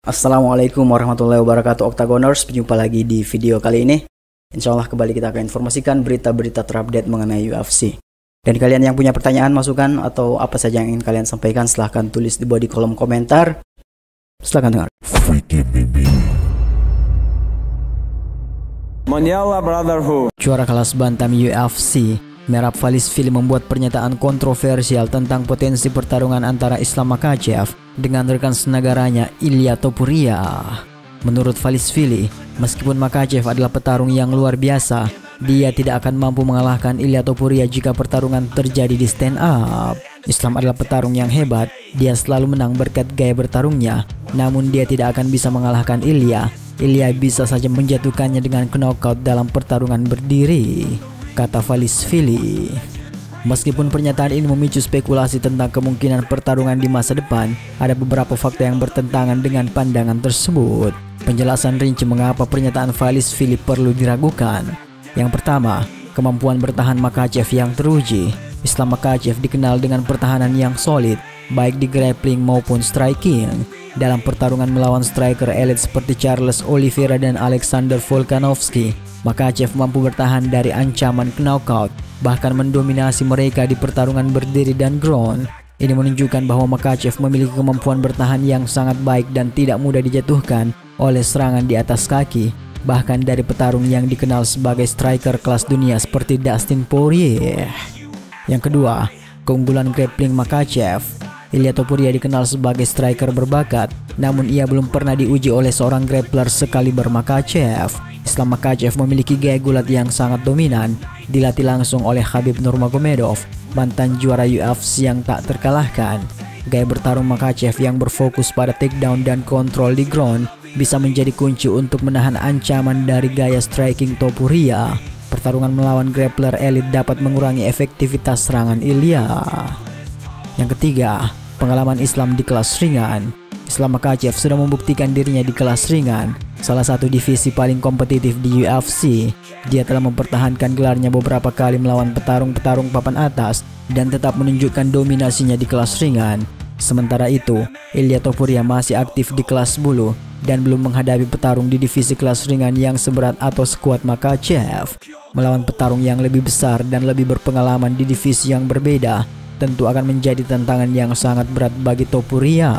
Assalamualaikum warahmatullahi wabarakatuh Octagoners, berjumpa lagi di video kali ini. Insya Allah kembali kita akan informasikan berita-berita terupdate mengenai UFC. Dan kalian yang punya pertanyaan, masukan, atau apa saja yang ingin kalian sampaikan, silahkan tulis di bawah di kolom komentar. Silahkan dengar. Mondial Brotherhood. Juara kelas bantam UFC Merab Dvalishvili membuat pernyataan kontroversial tentang potensi pertarungan antara Islam Makhachev dengan rekan senegaranya Ilia Topuria. Menurut Dvalishvili, meskipun Makhachev adalah petarung yang luar biasa, dia tidak akan mampu mengalahkan Ilia Topuria jika pertarungan terjadi di stand up. Islam adalah petarung yang hebat, dia selalu menang berkat gaya bertarungnya, namun dia tidak akan bisa mengalahkan Ilia. Ilia bisa saja menjatuhkannya dengan knockout dalam pertarungan berdiri, kata Dvalishvili. Meskipun pernyataan ini memicu spekulasi tentang kemungkinan pertarungan di masa depan, ada beberapa fakta yang bertentangan dengan pandangan tersebut. Penjelasan rinci mengapa pernyataan Dvalishvili perlu diragukan. Yang pertama, kemampuan bertahan Makhachev yang teruji. Islam Makhachev dikenal dengan pertahanan yang solid, baik di grappling maupun striking. Dalam pertarungan melawan striker elit seperti Charles Oliveira dan Alexander Volkanovski, Makhachev mampu bertahan dari ancaman knockout, bahkan mendominasi mereka di pertarungan berdiri dan ground. Ini menunjukkan bahwa Makhachev memiliki kemampuan bertahan yang sangat baik dan tidak mudah dijatuhkan oleh serangan di atas kaki, bahkan dari petarung yang dikenal sebagai striker kelas dunia seperti Dustin Poirier. Yang kedua, keunggulan grappling Makhachev. Ilia Topuria dikenal sebagai striker berbakat, namun ia belum pernah diuji oleh seorang grappler sekaliber Makhachev. Islam Makhachev memiliki gaya gulat yang sangat dominan, dilatih langsung oleh Khabib Nurmagomedov, mantan juara UFC yang tak terkalahkan. Gaya bertarung Makhachev yang berfokus pada takedown dan kontrol di ground bisa menjadi kunci untuk menahan ancaman dari gaya striking Topuria. Pertarungan melawan grappler elit dapat mengurangi efektivitas serangan Ilia. Yang ketiga, pengalaman Islam di kelas ringan. Islam Makhachev sudah membuktikan dirinya di kelas ringan, salah satu divisi paling kompetitif di UFC. Dia telah mempertahankan gelarnya beberapa kali melawan petarung-petarung papan atas dan tetap menunjukkan dominasinya di kelas ringan. Sementara itu, Ilia Topuria masih aktif di kelas bulu dan belum menghadapi petarung di divisi kelas ringan yang seberat atau sekuat Makhachev. Melawan petarung yang lebih besar dan lebih berpengalaman di divisi yang berbeda tentu akan menjadi tantangan yang sangat berat bagi Topuria.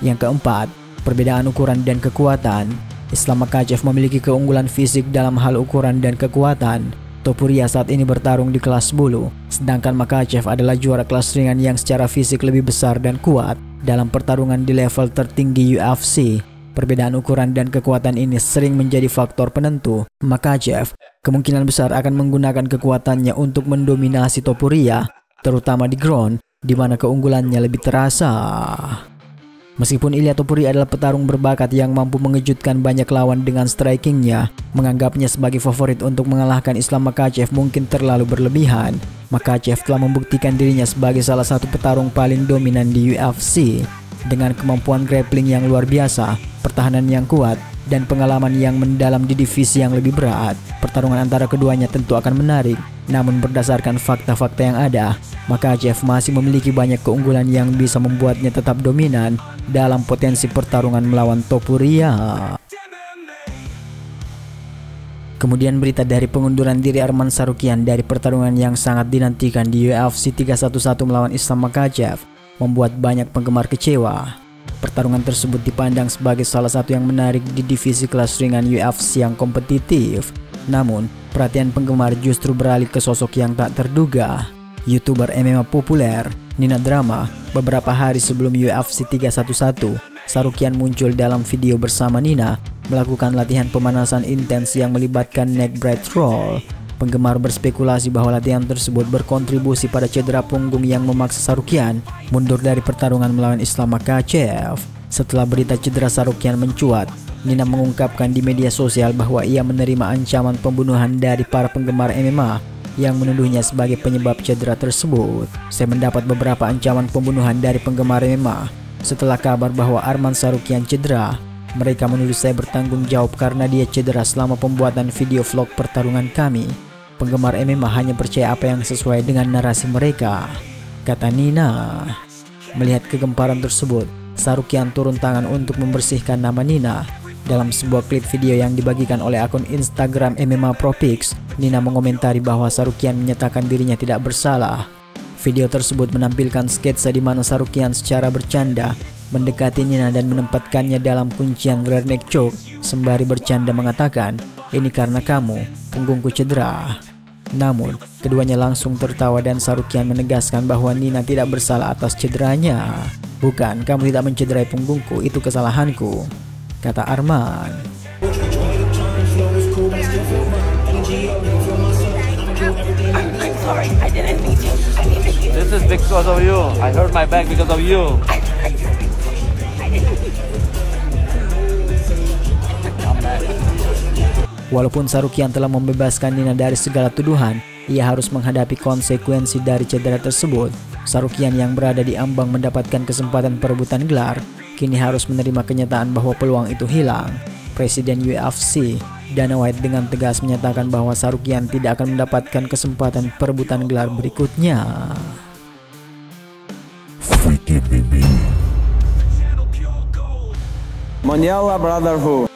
Yang keempat, perbedaan ukuran dan kekuatan. Islam Makhachev memiliki keunggulan fisik dalam hal ukuran dan kekuatan. Topuria saat ini bertarung di kelas bulu, sedangkan Makhachev adalah juara kelas ringan yang secara fisik lebih besar dan kuat. Dalam pertarungan di level tertinggi UFC, perbedaan ukuran dan kekuatan ini sering menjadi faktor penentu. Makhachev kemungkinan besar akan menggunakan kekuatannya untuk mendominasi Topuria, terutama di ground, di mana keunggulannya lebih terasa. Meskipun Ilia Topuria adalah petarung berbakat yang mampu mengejutkan banyak lawan dengan strikingnya, menganggapnya sebagai favorit untuk mengalahkan Islam Makhachev mungkin terlalu berlebihan. Makhachev telah membuktikan dirinya sebagai salah satu petarung paling dominan di UFC. Dengan kemampuan grappling yang luar biasa, pertahanan yang kuat, dan pengalaman yang mendalam di divisi yang lebih berat, pertarungan antara keduanya tentu akan menarik. Namun berdasarkan fakta-fakta yang ada, Makhachev masih memiliki banyak keunggulan yang bisa membuatnya tetap dominan dalam potensi pertarungan melawan Topuria. Kemudian berita dari pengunduran diri Arman Tsarukyan dari pertarungan yang sangat dinantikan di UFC 311 melawan Islam Makhachev membuat banyak penggemar kecewa. Pertarungan tersebut dipandang sebagai salah satu yang menarik di divisi kelas ringan UFC yang kompetitif. Namun, perhatian penggemar justru beralih ke sosok yang tak terduga. YouTuber MMA populer, Nina Drama, beberapa hari sebelum UFC 311, Tsarukyan muncul dalam video bersama Nina melakukan latihan pemanasan intens yang melibatkan neck breath roll. Penggemar berspekulasi bahwa latihan tersebut berkontribusi pada cedera punggung yang memaksa Tsarukyan mundur dari pertarungan melawan Islam Makhachev. Setelah berita cedera Tsarukyan mencuat, Nina mengungkapkan di media sosial bahwa ia menerima ancaman pembunuhan dari para penggemar MMA yang menuduhnya sebagai penyebab cedera tersebut. Saya mendapat beberapa ancaman pembunuhan dari penggemar MMA. Setelah kabar bahwa Arman Tsarukyan cedera, mereka menuduh saya bertanggung jawab karena dia cedera selama pembuatan video vlog pertarungan kami. Penggemar MMA hanya percaya apa yang sesuai dengan narasi mereka, kata Nina. Melihat kegemparan tersebut, Sarukian turun tangan untuk membersihkan nama Nina. Dalam sebuah klip video yang dibagikan oleh akun Instagram MMA ProPix, Nina mengomentari bahwa Sarukian menyatakan dirinya tidak bersalah. Video tersebut menampilkan sketsa di mana Sarukian secara bercanda mendekati Nina dan menempatkannya dalam kuncian rear neck choke sembari bercanda mengatakan, "Ini karena kamu, punggungku cedera." Namun, keduanya langsung tertawa dan Sarukian menegaskan bahwa Nina tidak bersalah atas cederanya. "Bukan, kamu tidak mencederai punggungku, itu kesalahanku," kata Arman. I'm sorry, I didn't mean to. This is because of you. I hurt my back because of you. Walaupun Sarukian telah membebaskan Nina dari segala tuduhan, ia harus menghadapi konsekuensi dari cedera tersebut. Sarukian yang berada di ambang mendapatkan kesempatan perebutan gelar, kini harus menerima kenyataan bahwa peluang itu hilang. Presiden UFC, Dana White dengan tegas menyatakan bahwa Sarukian tidak akan mendapatkan kesempatan perebutan gelar berikutnya. Mondial Brotherhood.